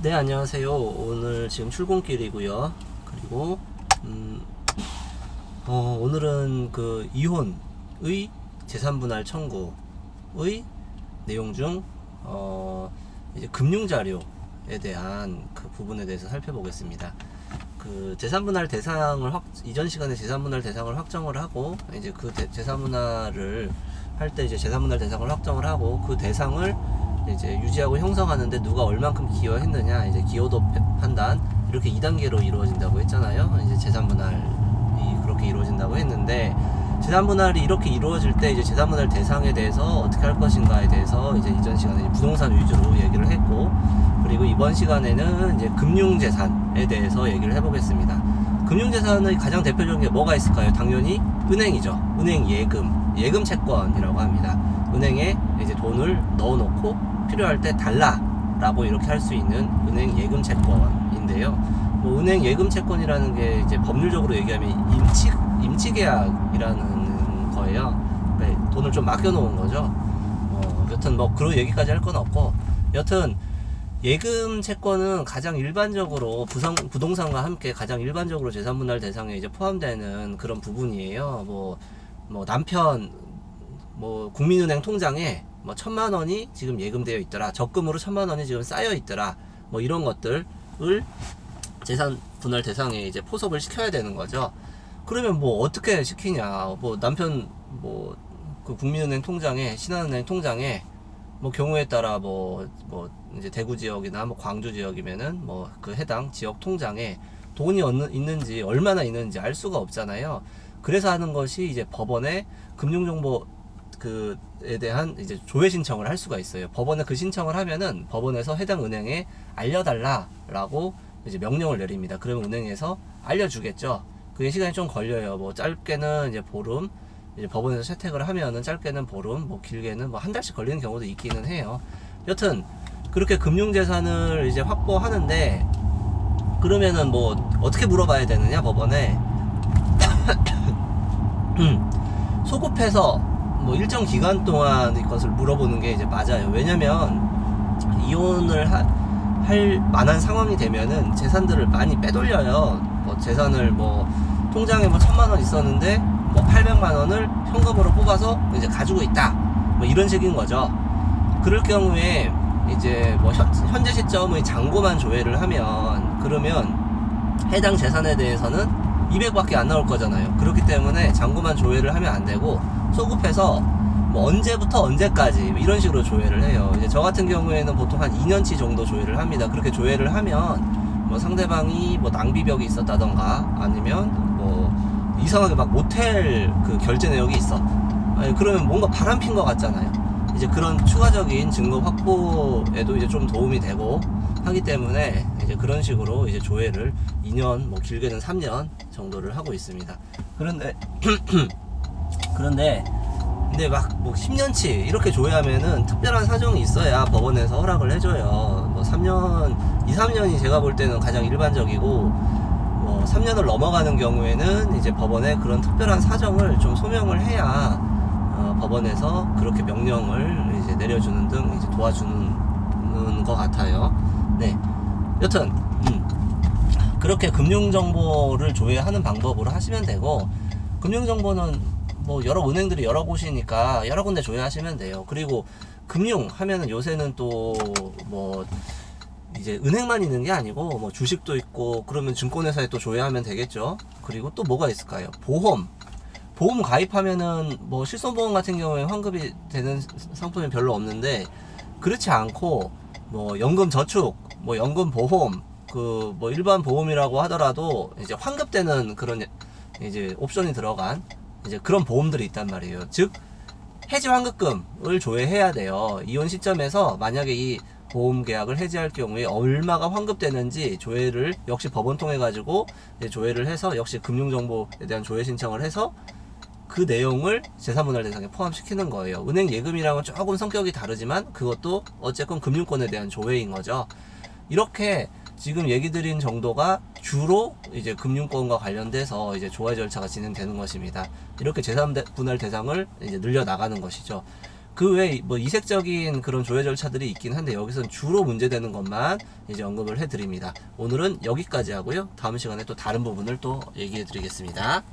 네, 안녕하세요. 오늘 지금 출근길이고요. 그리고 오늘은 그 이혼의 재산분할 청구의 내용 중 이제 금융자료에 대한 그 부분에 대해서 살펴보겠습니다. 그 재산분할 대상을 이전 시간에 재산분할 대상을 확정을 하고, 이제 그 재산분할을 할 때 이제 재산분할 대상을 확정을 하고, 그 대상을 이제 유지하고 형성하는데 누가 얼만큼 기여했느냐, 이제 기여도 판단, 이렇게 2단계로 이루어진다고 했잖아요. 이제 재산분할이 그렇게 이루어진다고 했는데, 재산분할이 이렇게 이루어질 때 이제 재산분할 대상에 대해서 어떻게 할 것인가에 대해서 이제 이전 시간에 이제 부동산 위주로 얘기를 했고, 그리고 이번 시간에는 이제 금융재산에 대해서 얘기를 해보겠습니다. 금융재산의 가장 대표적인 게 뭐가 있을까요? 당연히 은행이죠. 은행 예금 채권이라고 합니다. 은행에 이제 돈을 넣어놓고 필요할 때 달라라고 이렇게 할 수 있는 은행 예금 채권인데요. 뭐 은행 예금 채권이라는 게 이제 법률적으로 얘기하면 임치 계약이라는 거예요. 그러니까 돈을 좀 맡겨놓은 거죠. 여튼 뭐 그런 얘기까지 할 건 없고, 여튼 예금 채권은 가장 일반적으로 부동산과 함께 가장 일반적으로 재산분할 대상에 이제 포함되는 그런 부분이에요. 뭐 남편 국민은행 통장에 뭐 1,000,000원이 지금 예금되어 있더라, 적금으로 1,000,000원이 지금 쌓여 있더라, 뭐 이런 것들을 재산분할 대상에 이제 포섭을 시켜야 되는 거죠. 그러면 뭐 어떻게 시키냐? 뭐 남편 그 국민은행 통장에, 신한은행 통장에 뭐 경우에 따라 뭐 이제 대구 지역이나 뭐 광주 지역이면은 뭐 그 해당 지역 통장에 돈이 있는지 얼마나 있는지 알 수가 없잖아요. 그래서 하는 것이 이제 법원에 금융정보 그에 대한 이제 조회 신청을 할 수가 있어요. 법원에 그 신청을 하면은 법원에서 해당 은행에 알려달라라고 이제 명령을 내립니다. 그러면 은행에서 알려주겠죠. 그게 시간이 좀 걸려요. 뭐 짧게는 이제 보름, 이제 법원에서 채택을 하면은 짧게는 보름, 뭐 길게는 뭐 한 달씩 걸리는 경우도 있기는 해요. 여튼 그렇게 금융재산을 이제 확보하는데, 그러면은 뭐 어떻게 물어봐야 되느냐, 법원에. 소급해서 뭐 일정 기간 동안 이것을 물어보는 게 이제 맞아요. 왜냐면 이혼을 할 만한 상황이 되면은 재산들을 많이 빼돌려요. 뭐 재산을 뭐 통장에 뭐 1,000,000원 있었는데 뭐 800만원을 현금으로 뽑아서 이제 가지고 있다, 뭐 이런 식인 거죠. 그럴 경우에 이제 뭐 현재 시점의 잔고만 조회를 하면, 그러면 해당 재산에 대해서는 200밖에 안 나올 거잖아요. 그렇기 때문에 잔고만 조회를 하면 안 되고, 소급해서 뭐 언제부터 언제까지 이런 식으로 조회를 해요. 이제 저 같은 경우에는 보통 한 2년치 정도 조회를 합니다. 그렇게 조회를 하면 뭐 상대방이 뭐 낭비벽이 있었다던가, 아니면 뭐 이상하게 막 모텔 그 결제 내역이 있어, 그러면 뭔가 바람핀 것 같잖아요. 이제 그런 추가적인 증거 확보에도 이제 좀 도움이 되고 하기 때문에 이제 그런 식으로 이제 조회를 2년, 뭐 길게는 3년 정도를 하고 있습니다. 그런데 근데 막 뭐 10년치 이렇게 조회하면은 특별한 사정이 있어야 법원에서 허락을 해줘요. 뭐 3년, 2, 3년이 제가 볼 때는 가장 일반적이고, 뭐 3년을 넘어가는 경우에는 이제 법원에 그런 특별한 사정을 좀 소명을 해야 법원에서 그렇게 명령을 이제 내려주는 등 이제 도와주는 것 같아요. 네. 여튼 그렇게 금융정보를 조회하는 방법으로 하시면 되고, 금융정보는 뭐 여러 은행들이 여러 곳이니까 여러 군데 조회하시면 돼요. 그리고 금융 하면은 요새는 또 뭐 이제 은행만 있는 게 아니고 뭐 주식도 있고, 그러면 증권회사에 또 조회하면 되겠죠. 그리고 또 뭐가 있을까요? 보험 가입하면은 뭐 실손보험 같은 경우에 환급이 되는 상품이 별로 없는데, 그렇지 않고 뭐 연금저축, 뭐 연금보험, 그 뭐 일반 보험이라고 하더라도 이제 환급되는 그런 이제 옵션이 들어간 이제 그런 보험들이 있단 말이에요. 즉 해지 환급금을 조회해야 돼요. 이혼 시점에서 만약에 이 보험 계약을 해지할 경우에 얼마가 환급되는지 조회를 역시 법원 통해 가지고 조회를 해서, 역시 금융정보에 대한 조회 신청을 해서 그 내용을 재산분할 대상에 포함시키는 거예요. 은행 예금이랑은 조금 성격이 다르지만 그것도 어쨌건 금융권에 대한 조회인 거죠. 이렇게 지금 얘기 드린 정도가 주로 이제 금융권과 관련돼서 이제 조회 절차가 진행되는 것입니다. 이렇게 재산 분할 대상을 이제 늘려 나가는 것이죠. 그 외에 뭐 이색적인 그런 조회 절차들이 있긴 한데 여기서는 주로 문제되는 것만 이제 언급을 해드립니다. 오늘은 여기까지 하고요. 다음 시간에 또 다른 부분을 또 얘기해 드리겠습니다.